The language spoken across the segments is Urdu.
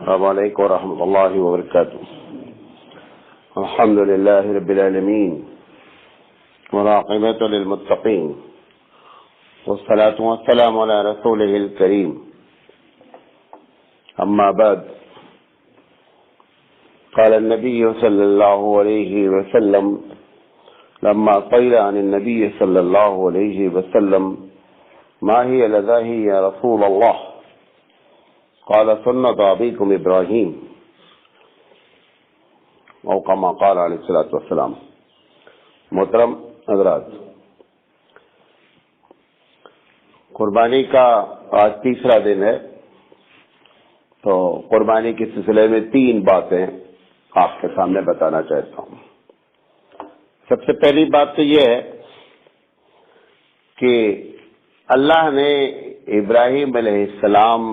السلام علیکم ورحمۃ اللہ وبرکاتہ. الحمد للہ رب العالمین والعاقبۃ للمتقین والصلاة والسلام علی رسولہ الکریم. اما بعد قال النبی صلی اللہ علیہ وسلم لما قیل عن النبی صلی اللہ علیہ وسلم ما هي لذاهی یا رسول اللہ قال سنت ابیکم ابراہیم او کما قال علیہ الصلوۃ والسلام. محترم حضرات، قربانی کا آج تیسرا دن ہے، تو قربانی کے سلسلے میں 3 باتیں آپ کے سامنے بتانا چاہتا ہوں. سب سے پہلی بات تو یہ ہے کہ اللہ نے ابراہیم علیہ السلام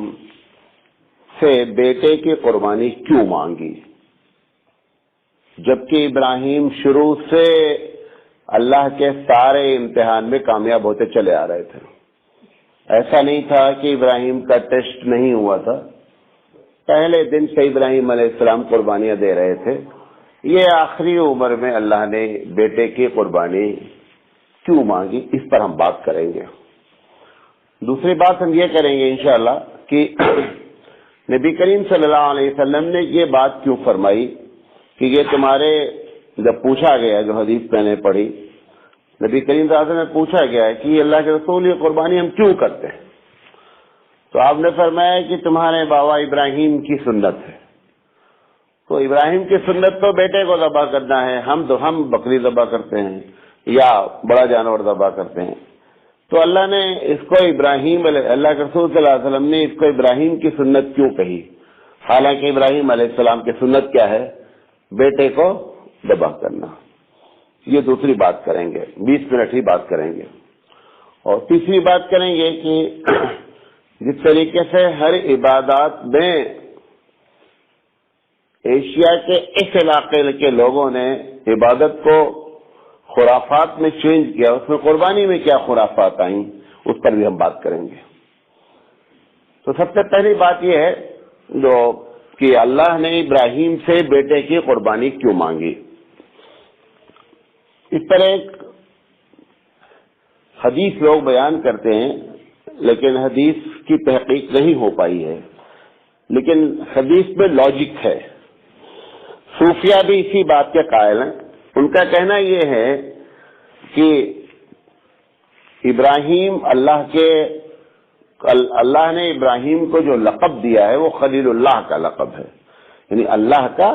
سے بیٹے کی قربانی کیوں مانگی، جبکہ ابراہیم شروع سے اللہ کے سارے امتحان میں کامیاب ہوتے چلے آ رہے تھے. ایسا نہیں تھا کہ ابراہیم کا ٹیسٹ نہیں ہوا تھا، پہلے دن سے ابراہیم علیہ السلام قربانیاں دے رہے تھے. یہ آخری عمر میں اللہ نے بیٹے کی قربانی کیوں مانگی، اس پر ہم بات کریں گے. دوسری بات ہم یہ کریں گے انشاءاللہ کہ نبی کریم صلی اللہ علیہ وسلم نے یہ بات کیوں فرمائی کہ یہ تمہارے، جب پوچھا گیا، جو حدیث میں نے پڑھی، نبی کریم صلی اللہ علیہ وسلم نے پوچھا گیا کہ یہ اللہ کے رسول یہ قربانی ہم کیوں کرتے ہیں، تو آپ نے فرمایا کہ تمہارے بابا ابراہیم کی سنت ہے. تو ابراہیم کی سنت تو بیٹے کو ذبح کرنا ہے، ہم بکری ذبح کرتے ہیں یا بڑا جانور ذبح کرتے ہیں. تو اللہ نے اس کو اللہ کے رسول صلی اللہ علیہ وسلم نے اس کو ابراہیم کی سنت کیوں کہی، حالانکہ ابراہیم علیہ السلام کی سنت کیا ہے؟ بیٹے کو ذبح کرنا. یہ دوسری بات کریں گے، 20 منٹ ہی بات کریں گے. اور تیسری بات کریں گے کہ جس طریقے سے ہر عبادات میں ایشیا کے اس علاقے کے لوگوں نے عبادت کو خرافات میں چینج کیا، اس میں قربانی میں کیا خرافات آئیں، اس پر بھی ہم بات کریں گے. تو سب سے پہلی بات یہ ہے کہ اللہ نے ابراہیم سے بیٹے کی قربانی کیوں مانگی. اس پر ایک حدیث لوگ بیان کرتے ہیں، لیکن حدیث کی تحقیق نہیں ہو پائی ہے، لیکن حدیث میں لاجک ہے. صوفیہ بھی اسی بات کے قائل ہیں. ان کا کہنا یہ ہے کہ اللہ نے ابراہیم کو جو لقب دیا ہے وہ خلیل اللہ کا لقب ہے، یعنی اللہ کا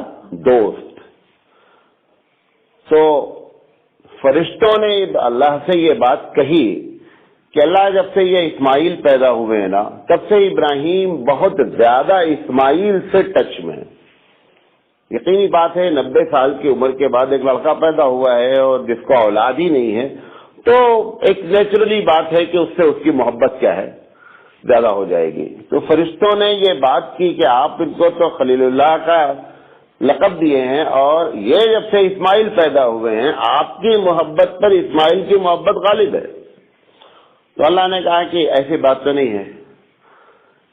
دوست. تو فرشتوں نے اللہ سے یہ بات کہی کہ اللہ جب سے یہ اسماعیل پیدا ہوئے ہیں نا، تب سے ابراہیم بہت زیادہ اسماعیل سے ٹچ میں ہے. یقینی بات ہے 90 سال کی عمر کے بعد ایک لڑکا پیدا ہوا ہے اور جس کو اولاد ہی نہیں ہے، تو ایک نیچرلی بات ہے کہ اس سے اس کی محبت کیا ہے، زیادہ ہو جائے گی. تو فرشتوں نے یہ بات کی کہ آپ ان کو تو خلیل اللہ کا لقب دیے ہیں، اور یہ جب سے اسماعیل پیدا ہوئے ہیں آپ کی محبت پر اسماعیل کی محبت غالب ہے. تو اللہ نے کہا کہ ایسی بات تو نہیں ہے،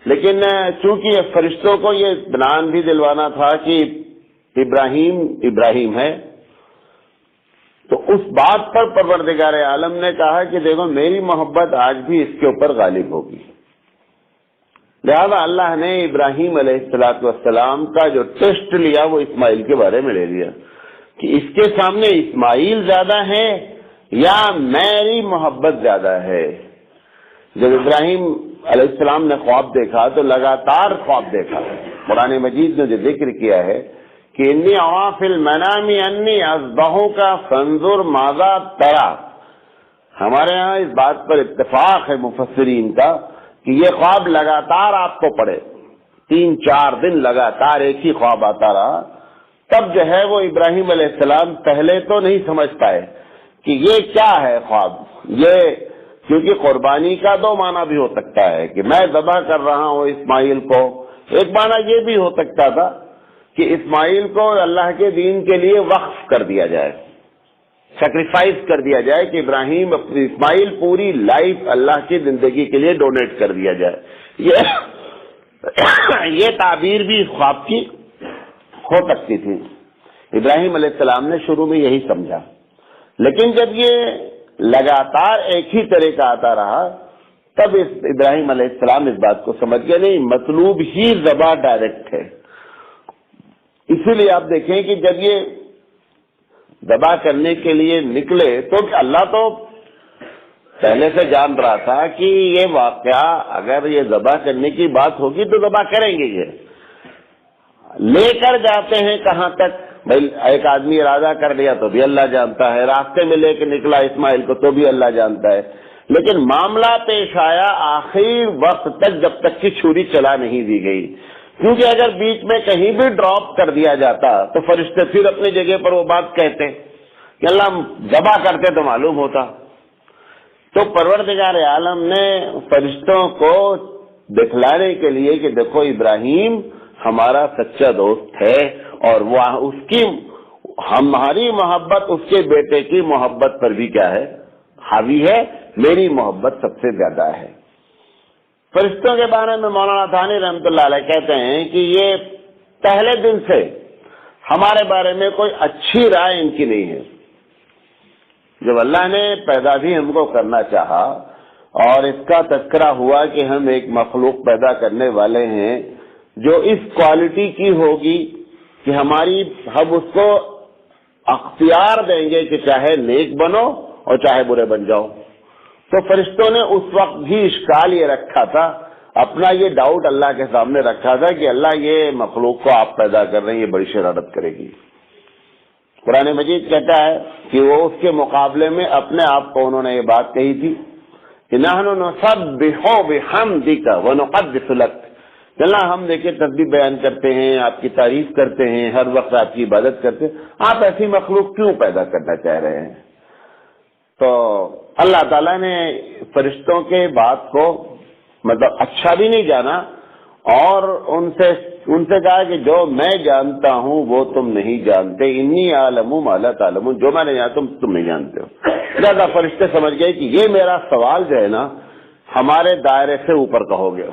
لیکن چونکہ فرشتوں کو یہ اطمینان بھی دلوانا تھا کہ ابراہیم ہے، تو اس بات پر پروردگار عالم نے کہا کہ دیکھو میری محبت آج بھی اس کے اوپر غالب ہوگی. لہذا اللہ نے ابراہیم علیہ السلام کا جو ٹیسٹ لیا وہ اسماعیل کے بارے میں لے لیا کہ اس کے سامنے اسماعیل زیادہ ہے یا میری محبت زیادہ ہے. جب ابراہیم علیہ السلام نے خواب دیکھا تو لگاتار خواب دیکھا. قرآن مجید نے جو ذکر کیا ہے کہ انی ارا فی المنام انی اذبحک فانظر ماذا تری، ہمارے ہاں اس بات پر اتفاق ہے مفسرین کا کہ یہ خواب لگاتار آپ کو پڑھے، 3-4 دن لگاتار ایک ہی خواب آتا رہا. تب جو ہے وہ ابراہیم علیہ السلام پہلے تو نہیں سمجھ پائے کہ یہ کیا ہے خواب. یہ کیونکہ قربانی کا 2 معنی بھی ہو سکتا ہے کہ میں ذبح کر رہا ہوں اسماعیل کو، ایک معنی یہ بھی ہو سکتا تھا کہ اسماعیل کو اللہ کے دین کے لیے وقف کر دیا جائے، سیکریفائز کر دیا جائے کہ اسماعیل پوری لائف اللہ کی زندگی کے لیے ڈونیٹ کر دیا جائے. یہ یہ تعبیر بھی اس خواب کی ہو سکتی تھی. ابراہیم علیہ السلام نے شروع میں یہی سمجھا، لیکن جب یہ لگاتار ایک ہی طرح کا آتا رہا تب ابراہیم علیہ السلام اس بات کو سمجھ گئے نہیں، مطلوب ہی ذبح ڈائریکٹ ہے. اسی لیے آپ دیکھیں کہ جب یہ ذبح کرنے کے لیے نکلے تو اللہ تو پہلے سے جان رہا تھا کہ یہ واقعہ اگر یہ ذبح کرنے کی بات ہوگی تو ذبح کریں گے. یہ لے کر جاتے ہیں کہاں تک، بھائی ایک آدمی ارادہ کر لیا تو بھی اللہ جانتا ہے، راستے میں لے کے نکلا اسماعیل کو تو بھی اللہ جانتا ہے، لیکن معاملہ پیش آیا آخری وقت تک جب تک کہ چھری چلا نہیں دی گئی. کیونکہ اگر بیچ میں کہیں بھی ڈراپ کر دیا جاتا تو فرشتے پھر اپنی جگہ پر وہ بات کہتے کہ اللہ ذبح کرتے تو معلوم ہوتا. تو پروردگار عالم نے فرشتوں کو دکھلانے کے لیے کہ دیکھو ابراہیم ہمارا سچا دوست ہے اور وہ اس کی ہماری محبت اس کے بیٹے کی محبت پر بھی کیا ہے، حاوی ہے، میری محبت سب سے زیادہ ہے. فرشتوں کے بارے میں مولانا ثانی رحمۃ اللہ علیہ کہتے ہیں کہ یہ پہلے دن سے ہمارے بارے میں کوئی اچھی رائے ان کی نہیں ہے. جب اللہ نے پیدا بھی ہم کو کرنا چاہا اور اس کا تذکرہ ہوا کہ ہم ایک مخلوق پیدا کرنے والے ہیں جو اس کوالٹی کی ہوگی کہ ہم اس کو اختیار دیں گے کہ چاہے نیک بنو اور چاہے برے بن جاؤ. تو فرشتوں نے اس وقت بھی اشکال یہ رکھا تھا، اپنا یہ ڈاؤٹ اللہ کے سامنے رکھا تھا کہ اللہ یہ مخلوق کو آپ پیدا کر رہے ہیں، یہ بڑی شرارت کرے گی. قرآن مجید کہتا ہے کہ وہ اس کے مقابلے میں اپنے آپ کو انہوں نے یہ بات کہی تھی کہ نحن نسبح بحمدک ونقدس لک، اللہ ہم دیکھیں تسبیح بیان کرتے ہیں، آپ کی تعریف کرتے ہیں، ہر وقت آپ کی عبادت کرتے ہیں، آپ ایسی مخلوق کیوں پیدا کرنا چاہ رہے ہیں؟ تو اللہ تعالیٰ نے فرشتوں کے بات کو مطلب اچھا بھی نہیں جانا اور ان سے کہا کہ جو میں جانتا ہوں وہ تم نہیں جانتے، انی اعلم ما لا تعلمون، جو میں نہیں جانتا تم نہیں جانتے ہو. لہذا فرشتے سمجھ گئے کہ یہ میرا سوال جو ہے نا ہمارے دائرے سے اوپر کا ہو گیا.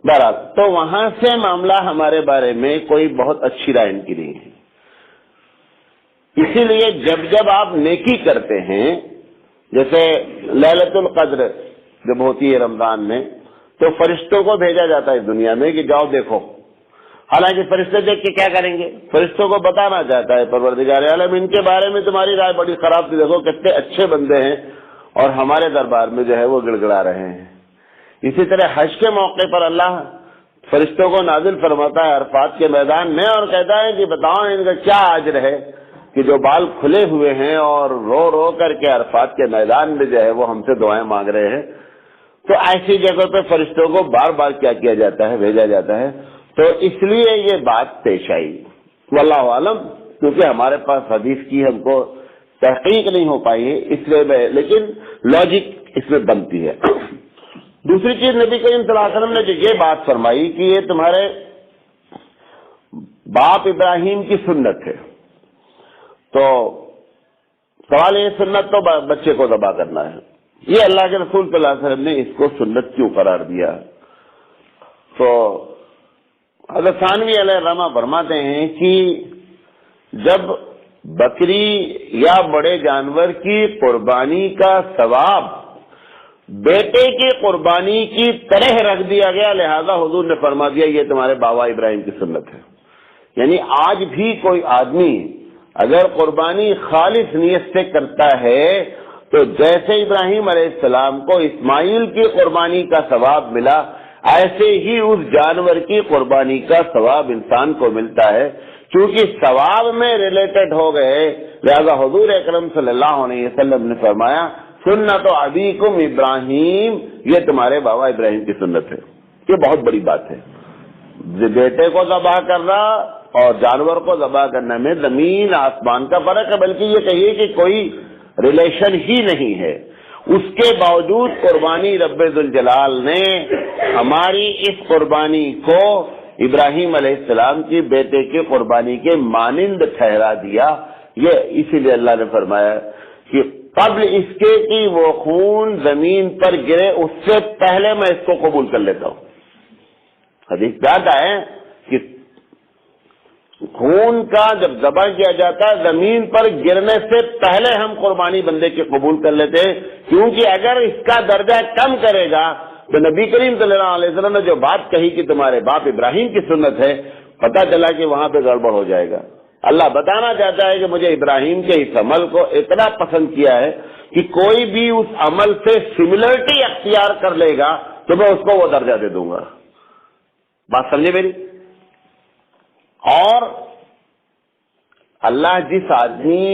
بہرحال تو وہاں سے معاملہ ہمارے بارے میں کوئی بہت اچھی رائے ان کی نہیں ہے. اسی لیے جب آپ نیکی کرتے ہیں، جیسے لیلۃ القدر جب ہوتی ہے رمضان میں تو فرشتوں کو بھیجا جاتا ہے دنیا میں کہ جاؤ دیکھو. حالانکہ فرشتے دیکھ کے کیا کریں گے؟ فرشتوں کو بتانا چاہتا ہے پروردگار عالم ان کے بارے میں تمہاری رائے بڑی خراب تھی، دیکھو کتنے اچھے بندے ہیں اور ہمارے دربار میں جو ہے وہ گڑ گڑا رہے ہیں. اسی طرح حج کے موقع پر اللہ فرشتوں کو نازل فرماتا ہے عرفات کے میدان میں اور کہتا ہے کہ بتاؤ ان کا کیا اجر ہے کہ جو بال کھلے ہوئے ہیں اور رو رو کر کے عرفات کے میدان میں جو ہے وہ ہم سے دعائیں مانگ رہے ہیں. تو ایسی جگہ پہ فرشتوں کو بار بار کیا جاتا ہے، بھیجا جاتا ہے. تو اس لیے یہ بات پیش آئی. واللہ عالم، کیونکہ ہمارے پاس حدیث کی ہم کو تحقیق نہیں ہو پائی ہے اس لیے، لیکن لاجک اس میں بنتی ہے. دوسری چیز نبی کریم صلی اللہ علیہ وسلم نے جو یہ بات فرمائی کہ یہ تمہارے باپ ابراہیم کی سنت ہے، تو سوال یہ سنت تو بچے کو ذبح کرنا ہے، یہ اللہ کے رسول صلی اللہ علیہ وسلم نے اس کو سنت کیوں قرار دیا؟ تو حضرت ثانوی علیہ الرحمہ فرماتے ہیں کہ جب بکری یا بڑے جانور کی قربانی کا ثواب بیٹے کی قربانی کی طرح رکھ دیا گیا، لہذا حضور نے فرما دیا یہ تمہارے بابا ابراہیم کی سنت ہے. یعنی آج بھی کوئی آدمی اگر قربانی خالص نیت سے کرتا ہے تو جیسے ابراہیم علیہ السلام کو اسماعیل کی قربانی کا ثواب ملا، ایسے ہی اس جانور کی قربانی کا ثواب انسان کو ملتا ہے. کیونکہ ثواب میں ریلیٹڈ ہو گئے، لہذا حضور اکرم صلی اللہ علیہ وسلم نے فرمایا سنت ابیکم ابراہیم، یہ تمہارے بابا ابراہیم کی سنت ہے. یہ بہت بڑی بات ہے. بیٹے کو ذبح کرنا اور جانور کو ذبح کرنے میں زمین آسمان کا فرق ہے، بلکہ یہ کہیے کہ کوئی ریلیشن ہی نہیں ہے. اس کے باوجود قربانی رب ذوالجلال نے ہماری اس قربانی کو ابراہیم علیہ السلام کی بیٹے کی قربانی کے مانند ٹھہرا دیا. یہ اسی لیے اللہ نے فرمایا کہ قبل اس کے کہ وہ خون زمین پر گرے اس سے پہلے میں اس کو قبول کر لیتا ہوں. حدیث میں آتا ہے کہ خون کا جب ذبح کیا جاتا ہے زمین پر گرنے سے پہلے ہم قربانی بندے کی قبول کر لیتے ہیں، کیونکہ اگر اس کا درجہ کم کرے گا تو نبی کریم صلی اللہ علیہ وسلم نے جو بات کہی کہ تمہارے باپ ابراہیم کی سنت ہے، پتہ چلا کہ وہاں پہ گڑبڑ ہو جائے گا۔ اللہ بتانا چاہتا ہے کہ مجھے ابراہیم کے اس عمل کو اتنا پسند کیا ہے کہ کوئی بھی اس عمل سے سملرٹی اختیار کر لے گا تو میں اس کو وہ درجہ دے دوں گا۔ بات سمجھے میری؟ اور اللہ جس آدمی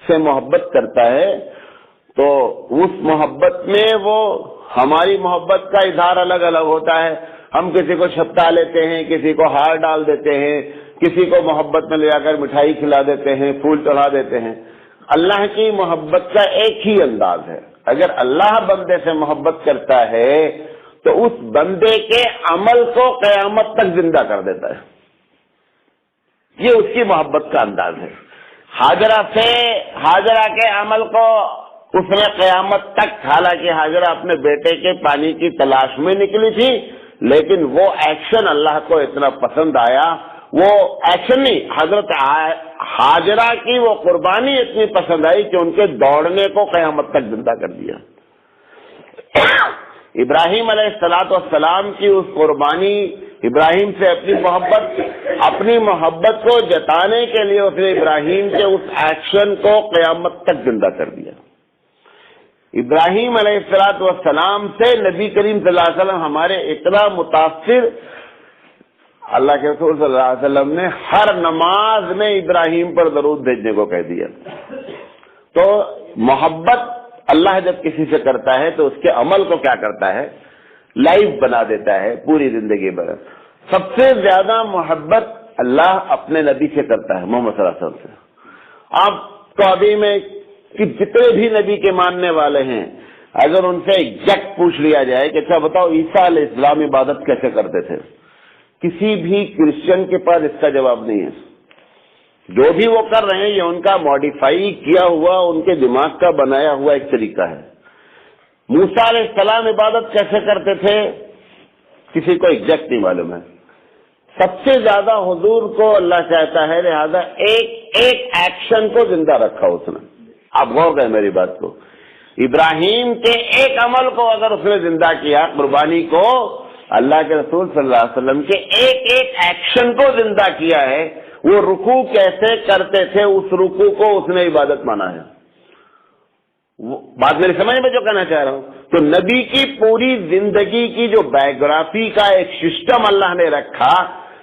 سے محبت کرتا ہے تو اس محبت میں وہ ہماری محبت کا اظہار الگ الگ ہوتا ہے۔ ہم کسی کو چھپتا لیتے ہیں، کسی کو ہار ڈال دیتے ہیں، کسی کو محبت میں لے جا کر مٹھائی کھلا دیتے ہیں، پھول چڑھا دیتے ہیں۔ اللہ کی محبت کا ایک ہی انداز ہے۔ اگر اللہ بندے سے محبت کرتا ہے تو اس بندے کے عمل کو قیامت تک زندہ کر دیتا ہے۔ یہ اس کی محبت کا انداز ہے۔ ہاجرہ کے عمل کو اس نے قیامت تک، حالانکہ ہاجرہ اپنے بیٹے کے پانی کی تلاش میں نکلی تھی، لیکن وہ ایکشن اللہ کو اتنا پسند آیا، وہ ایکشن نہیں، حضرت ہاجرہ کی وہ قربانی اتنی پسند آئی کہ ان کے دوڑنے کو قیامت تک زندہ کر دیا۔ ابراہیم علیہ السلام کی اس قربانی، ابراہیم سے اپنی محبت کو جتانے کے لیے اس نے ابراہیم کے اس ایکشن کو قیامت تک زندہ کر دیا۔ ابراہیم علیہ السلام سے نبی کریم صلی اللہ علیہ وسلم ہمارے اتنا متاثر، اللہ کے رسول صلی اللہ علیہ وسلم نے ہر نماز میں ابراہیم پر درود بھیجنے کو کہہ دیا۔ تو محبت اللہ جب کسی سے کرتا ہے تو اس کے عمل کو کیا کرتا ہے؟ لائف بنا دیتا ہے پوری زندگی بھر۔ سب سے زیادہ محبت اللہ اپنے نبی سے کرتا ہے، محمد صلی اللہ علیہ وسلم سے۔ آپ تو ابھی میں کہ جتنے بھی نبی کے ماننے والے ہیں، اگر ان سے ایگزیکٹ پوچھ لیا جائے کہ اچھا بتاؤ عیسیٰ علیہ السلام عبادت کیسے کرتے تھے، کسی بھی کرسچن کے پاس اس کا جواب نہیں ہے۔ جو بھی وہ کر رہے ہیں یہ ان کا ماڈیفائی کیا ہوا، ان کے دماغ کا بنایا ہوا ایک طریقہ ہے۔ موسیٰ علیہ السلام عبادت کیسے کرتے تھے کسی کو ایگزیکٹ نہیں معلوم ہے۔ سب سے زیادہ حضور کو اللہ چاہتا ہے، لہذا ایک ایکشن کو زندہ رکھا اس نے۔ آپ غور کریں میری بات کو، ابراہیم کے ایک عمل کو اگر اس نے زندہ کیا، قربانی کو، اللہ کے رسول صلی اللہ علیہ وسلم کے ایک ایکشن کو زندہ کیا ہے۔ وہ رکوع کیسے کرتے تھے، اس رکوع کو اس نے عبادت مانا ہے۔ بات میری سمجھ میں جو کہنا چاہ رہا ہوں، تو نبی کی پوری زندگی کی جو بایوگرافی کا ایک سسٹم اللہ نے رکھا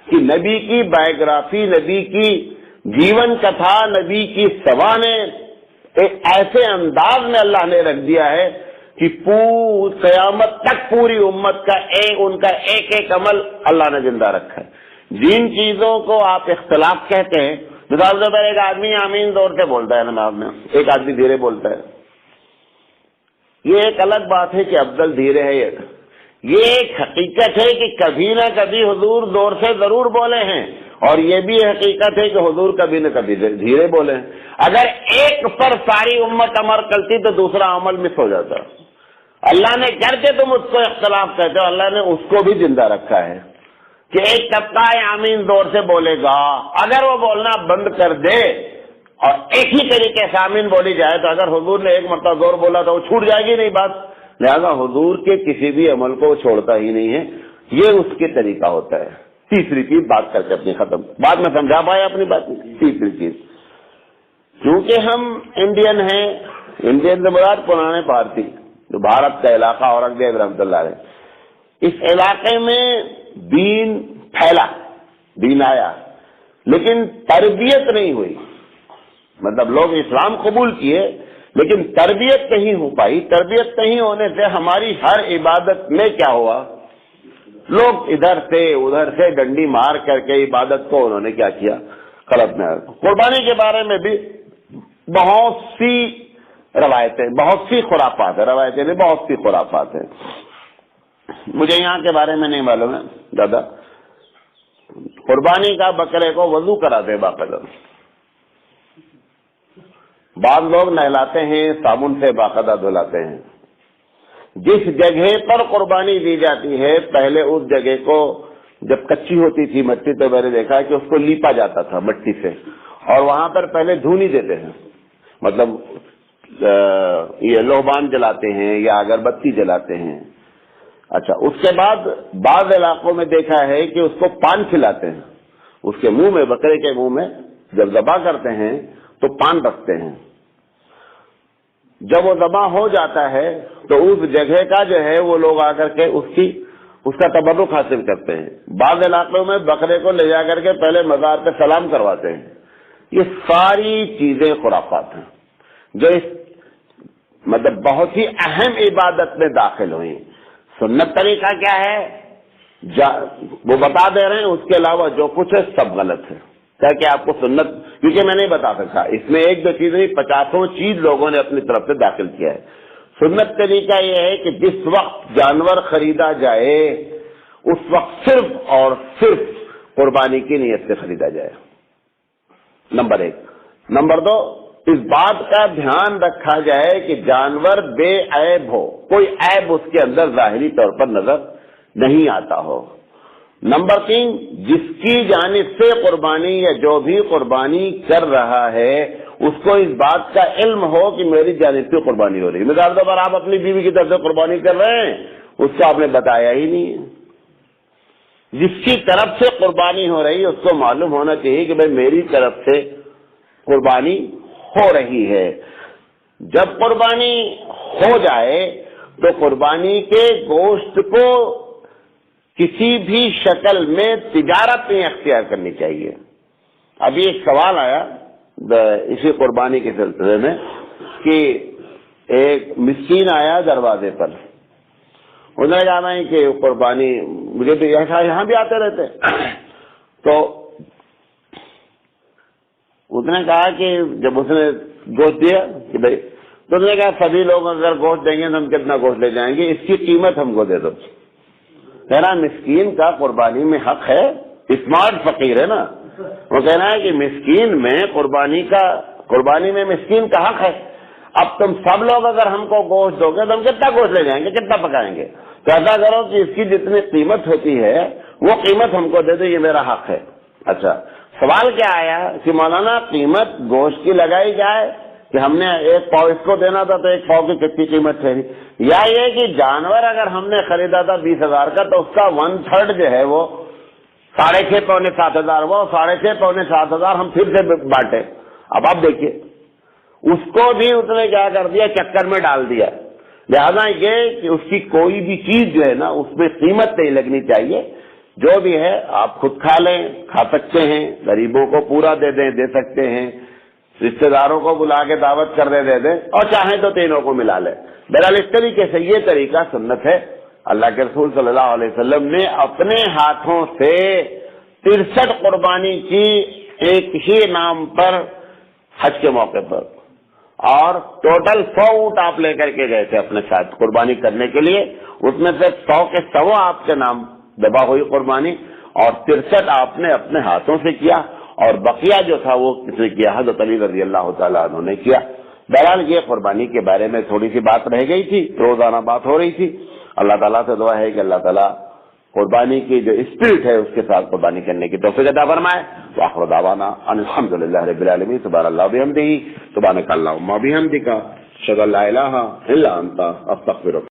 کہ نبی کی بایوگرافی، نبی کی جیون کتھا، نبی کی سوانح ایک ایسے انداز میں اللہ نے رکھ دیا ہے کہ قیامت تک پوری امت کا ان کا ایک عمل اللہ نے زندہ رکھا ہے۔ جن چیزوں کو آپ اختلاف کہتے ہیں، مثال کے طور پر ایک آدمی آمین زور سے بولتا ہے نماز میں، ایک آدمی دھیرے بولتا ہے، یہ ایک الگ بات ہے کہ افضل دھیرے ہے۔ یہ ایک حقیقت ہے کہ کبھی نہ کبھی حضور زور سے ضرور بولے ہیں، اور یہ بھی حقیقت ہے کہ حضور کبھی نہ کبھی دھیرے بولے ہیں۔ اگر ایک پر ساری امت عمل کرتی تو دوسرا عمل مس ہو جاتا۔ اللہ نے کر کے تم اس کو اختلاف کہتے ہو، اللہ نے اس کو بھی زندہ رکھا ہے کہ ایک طبقہ آمین زور سے بولے گا، اگر وہ بولنا بند کر دے اور ایک ہی طریقے سے آمین بولی جائے تو اگر حضور نے ایک مرتبہ زور بولا تو وہ چھوٹ جائے گی نہیں بات۔ لہذا حضور کے کسی بھی عمل کو وہ چھوڑتا ہی نہیں ہے، یہ اس کے طریقہ ہوتا ہے۔ تیسری چیز بات کر کے اپنی ختم، بعد میں سمجھا پایا اپنی بات۔ تیسری چیز، کیونکہ ہم انڈین ہیں، انڈین سے مراد پرانے بھارتی، جو بھارت کا علاقہ اورنگزیب رحمۃ اللہ علیہ، اس علاقے میں دین پھیلا، دین آیا، لیکن تربیت نہیں ہوئی۔ مطلب لوگ اسلام قبول کیے لیکن تربیت نہیں ہو پائی۔ تربیت نہیں ہونے سے ہماری ہر عبادت میں کیا ہوا، لوگ ادھر سے ادھر سے ڈنڈی مار کر کے عبادت کو انہوں نے کیا کیا، غلط میں۔ قربانی کے بارے میں بھی بہت سی روایتیں، بہت سی خرافات ہیں، روایتیں نہیں بہت سی خرافات ہیں، مجھے یہاں کے بارے میں نہیں معلوم ہے دادا۔ قربانی کا بکرے کو وضو کراتے باقاعدہ، بعض لوگ نہلاتے ہیں، صابن سے باقاعدہ دھلاتے ہیں۔ جس جگہ پر قربانی دی جاتی ہے پہلے اس جگہ کو جب کچی ہوتی تھی مٹی تو میں نے دیکھا کہ اس کو لیپا جاتا تھا مٹی سے، اور وہاں پر پہلے دھونی دیتے ہیں، مطلب یہ لوبان جلاتے ہیں یا اگربتی جلاتے ہیں۔ اچھا، اس کے بعد بعض علاقوں میں دیکھا ہے کہ اس کو پان کھلاتے ہیں، اس کے منہ میں، بکرے کے منہ میں جب ذبح کرتے ہیں تو پان رکھتے ہیں۔ جب وہ ذبح ہو جاتا ہے تو اس جگہ کا جو ہے وہ لوگ آ کر کے اس کا تبرک حاصل کرتے ہیں۔ بعض علاقوں میں بکرے کو لے جا کر کے پہلے مزار پہ سلام کرواتے ہیں۔ یہ ساری چیزیں خرافات ہیں جو اس مطلب بہت ہی اہم عبادت میں داخل ہوئی۔ سنت طریقہ کیا ہے وہ بتا دے رہے ہیں، اس کے علاوہ جو کچھ ہے سب غلط ہے، کہ آپ کو سنت، کیونکہ میں نہیں بتا سکتا، اس میں ایک دو چیز نہیں 50 چیز لوگوں نے اپنی طرف سے داخل کیا ہے۔ سنت طریقہ یہ ہے کہ جس وقت جانور خریدا جائے اس وقت صرف اور صرف قربانی کی نیت سے خریدا جائے، نمبر 1۔ نمبر 2، اس بات کا دھیان رکھا جائے کہ جانور بے عیب ہو، کوئی عیب اس کے اندر ظاہری طور پر نظر نہیں آتا ہو۔ نمبر 3، جس کی جانب سے قربانی یا جو بھی قربانی کر رہا ہے اس کو اس بات کا علم ہو کہ میری جانب سے قربانی ہو رہی ہے۔ مثال کے طور پر آپ اپنی بیوی کی طرف سے قربانی کر رہے ہیں، اس کو آپ نے بتایا ہی نہیں ہے۔ جس کی طرف سے قربانی ہو رہی ہے اس کو معلوم ہونا چاہیے کہ بھائی میری طرف سے قربانی ہو رہی ہے۔ جب قربانی ہو جائے تو قربانی کے گوشت کو کسی بھی شکل میں تجارت نہیں اختیار کرنی چاہیے۔ ابھی ایک سوال آیا اسی قربانی کے سلسلے میں کہ ایک مسکین آیا دروازے پر، انہوں نے کہا نہیں کہ قربانی، مجھے تو یہاں بھی آتے رہتے، تو اس نے کہا کہ جب اس نے گوشت دیا کہ بھائی، تو اس نے کہا سبھی لوگ اگر گوشت دیں گے تو ہم کتنا گوشت لے جائیں گے، اس کی قیمت ہم کو دے دو۔ کہنا مسکین کا قربانی میں حق ہے، اسمارٹ فقیر ہے نا، وہ کہنا ہے کہ مسکین میں قربانی میں مسکین کا حق ہے۔ اب تم سب لوگ اگر ہم کو گوشت دو گے تو ہم کتنا گوشت لے جائیں گے، کتنا پکائیں گے؟ تو ایسا کرو کہ اس کی جتنی قیمت ہوتی ہے وہ قیمت ہم کو دے دو، یہ میرا حق ہے۔ اچھا، سوال کیا آیا کہ مولانا قیمت گوشت کی لگائی جائے کہ ہم نے 1 پاؤ اس کو دینا تھا تو 1 پاؤ کی کتنی قیمت ٹھہری، یا یہ کہ جانور اگر ہم نے خریدا تھا 20,000 کا تو اس کا 1/3 جو ہے وہ 6.5 پونے 7,000، وہ 6.5 پونے 7,000 ہم پھر سے بانٹے۔ اب آپ دیکھیے اس کو بھی اس نے کیا کر دیا، چکر میں ڈال دیا۔ لہذا یہ کہ اس کی کوئی بھی چیز جو ہے نا اس میں قیمت نہیں لگنی چاہیے، جو بھی ہے آپ خود کھا لیں، کھا سکتے ہیں، غریبوں کو پورا دے سکتے ہیں، رشتہ داروں کو بلا کے دعوت کر دے دیں، اور چاہیں تو تینوں کو ملا لیں۔ بہرحال اس طریقے سے یہ طریقہ سنت ہے۔ اللہ کے رسول صلی اللہ علیہ وسلم نے اپنے ہاتھوں سے 63 قربانی کی ایک ہی نام پر حج کے موقع پر، اور ٹوٹل 100 اونٹ آپ لے کر کے گئے تھے اپنے ساتھ قربانی کرنے کے لیے، اس میں سے 100 کے 100 آپ کے نام ذبح ہوئی قربانی، اور 63 آپ نے اپنے ہاتھوں سے کیا، اور بقیہ جو تھا وہ کس نے کیا؟ حضرت علی رضی اللہ تعالیٰ عنہ نے کیا۔ بہرحال یہ قربانی کے بارے میں تھوڑی سی بات رہ گئی تھی، روزانہ بات ہو رئی تھی۔ اللہ تعالیٰ سے دعا ہے کہ اللہ تعالیٰ قربانی کی جو اسپرٹ ہے اس کے ساتھ قربانی کرنے کی توفیق عطا فرمائے۔ وآخر دعوانا ان الحمدللہ رب العالمین، سبحان اللہ بحمدہ، سبحانک اللہم وبحمدک، اشہد ان لا الہ الا انت، استغفرک۔